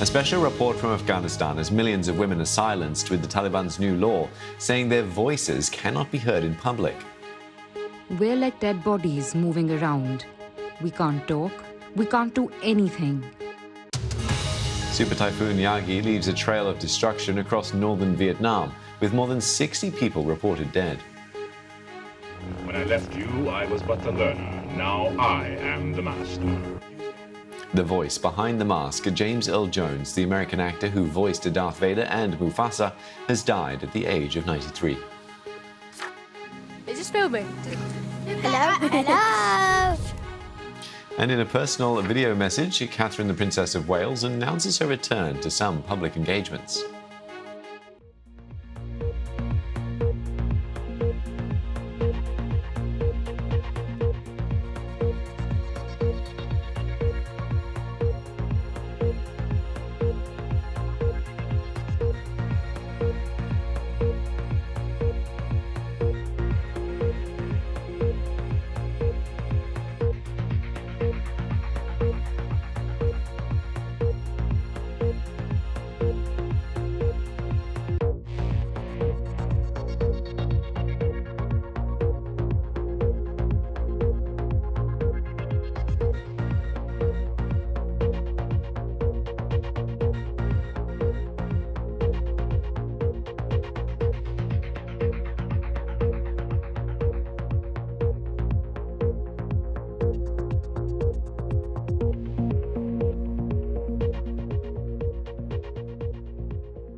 A special report from Afghanistan has millions of women are silenced with the Taliban's new law, saying their voices cannot be heard in public. We're like dead bodies moving around. We can't talk. We can't do anything. Super Typhoon Yagi leaves a trail of destruction across northern Vietnam, with more than 60 people reported dead. When I left you, I was but the learner. Now I am the master. The voice behind the mask, James Earl Jones, the American actor who voiced Darth Vader and Mufasa, has died at the age of 93. Is this filming? Hello? Hello? And in a personal video message, Catherine, the Princess of Wales, announces her return to some public engagements.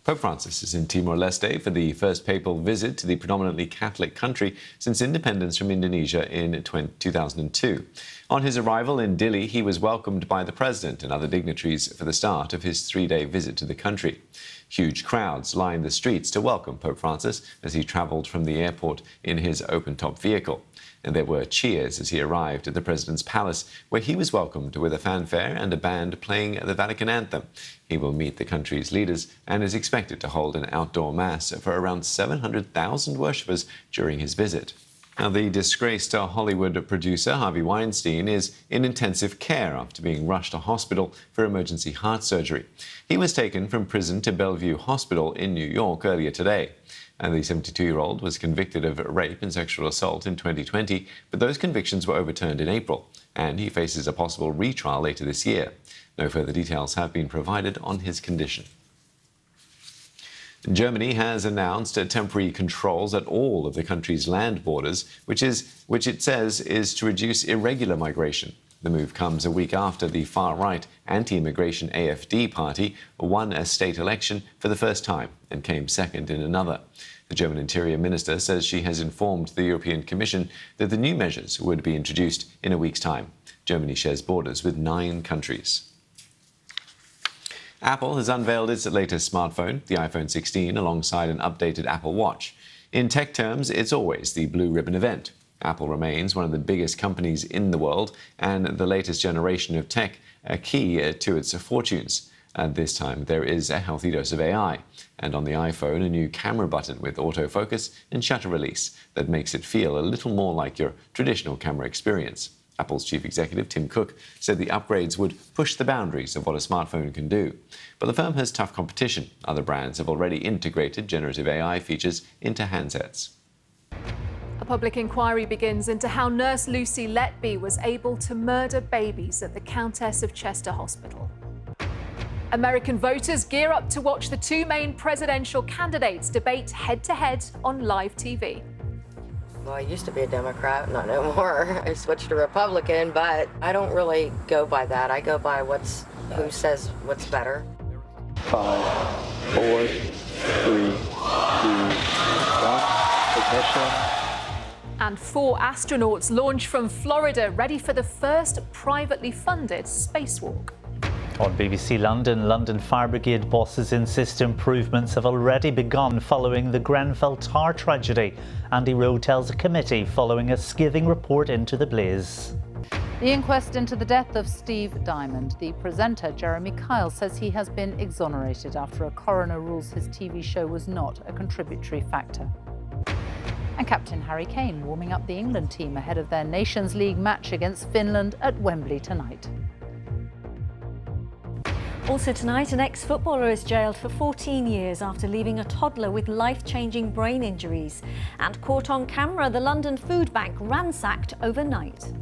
Pope Francis is in Timor-Leste for the first papal visit to the predominantly Catholic country since independence from Indonesia in 2002. On his arrival in Dili, he was welcomed by the president and other dignitaries for the start of his three-day visit to the country. Huge crowds lined the streets to welcome Pope Francis as he travelled from the airport in his open-top vehicle. And there were cheers as he arrived at the president's palace, where he was welcomed with a fanfare and a band playing the Vatican anthem. He will meet the country's leaders and is expected to hold an outdoor mass for around 700,000 worshippers during his visit. Now, the disgraced Hollywood producer Harvey Weinstein is in intensive care after being rushed to hospital for emergency heart surgery. He was taken from prison to Bellevue Hospital in New York earlier today. And the 72-year-old was convicted of rape and sexual assault in 2020, but those convictions were overturned in April, and he faces a possible retrial later this year. No further details have been provided on his condition. Germany has announced temporary controls at all of the country's land borders, which it says is to reduce irregular migration. The move comes a week after the far-right anti-immigration AfD party won a state election for the first time and came second in another. The German Interior Minister says she has informed the European Commission that the new measures would be introduced in a week's time. Germany shares borders with 9 countries. Apple has unveiled its latest smartphone, the iPhone 16, alongside an updated Apple Watch. In tech terms, it's always the blue ribbon event. Apple remains one of the biggest companies in the world, and the latest generation of tech are key to its fortunes. And this time, there is a healthy dose of AI. And on the iPhone, a new camera button with autofocus and shutter release that makes it feel a little more like your traditional camera experience. Apple's chief executive, Tim Cook, said the upgrades would push the boundaries of what a smartphone can do. But the firm has tough competition. Other brands have already integrated generative AI features into handsets. A public inquiry begins into how nurse Lucy Letby was able to murder babies at the Countess of Chester Hospital. American voters gear up to watch the 2 main presidential candidates debate head-to-head on live TV. Well, I used to be a Democrat, not no more. I switched to Republican, but I don't really go by that. I go by who says what's better. 5, 4, 3, 2, 1, ignition. And 4 astronauts launch from Florida, ready for the first privately funded spacewalk. On BBC London, London Fire Brigade bosses insist improvements have already begun following the Grenfell Tower tragedy. Andy Rowe tells a committee following a scathing report into the blaze. The inquest into the death of Steve Diamond. The presenter, Jeremy Kyle, says he has been exonerated after a coroner rules his TV show was not a contributory factor. And Captain Harry Kane warming up the England team ahead of their Nations League match against Finland at Wembley tonight. Also tonight, an ex-footballer is jailed for 14 years after leaving a toddler with life-changing brain injuries. And caught on camera, the London food bank ransacked overnight.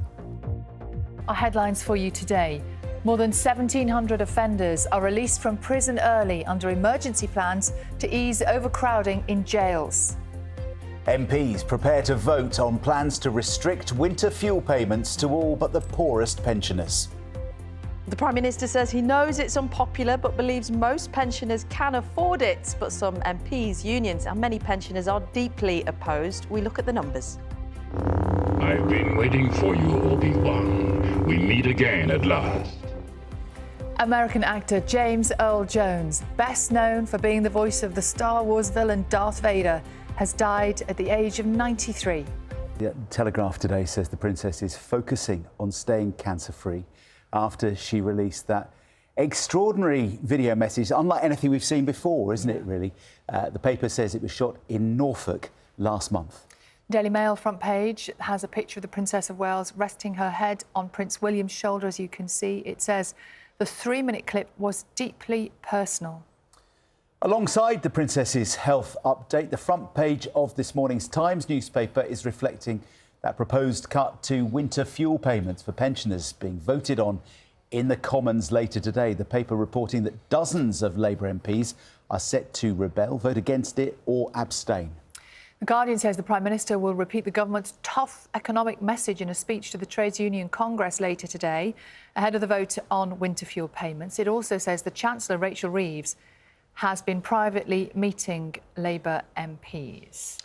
Our headlines for you today. More than 1,700 offenders are released from prison early under emergency plans to ease overcrowding in jails. MPs prepare to vote on plans to restrict winter fuel payments to all but the poorest pensioners. The Prime Minister says he knows it's unpopular but believes most pensioners can afford it. But some MPs, unions and many pensioners are deeply opposed. We look at the numbers. I've been waiting for you, Obi-Wan. We meet again at last. American actor James Earl Jones, best known for being the voice of the Star Wars villain Darth Vader, has died at the age of 93. The Telegraph today says the Princess is focusing on staying cancer-free after she released that extraordinary video message, unlike anything we've seen before, isn't it, really? The paper says it was shot in Norfolk last month. Daily Mail front page has a picture of the Princess of Wales resting her head on Prince William's shoulder, as you can see. It says the 3-minute clip was deeply personal. Alongside the Princess's health update, the front page of this morning's Times newspaper is reflecting that proposed cut to winter fuel payments for pensioners being voted on in the Commons later today. The paper reporting that dozens of Labour MPs are set to rebel, vote against it or abstain. The Guardian says the Prime Minister will repeat the government's tough economic message in a speech to the Trades Union Congress later today, ahead of the vote on winter fuel payments. It also says the Chancellor, Rachel Reeves, has been privately meeting Labour MPs.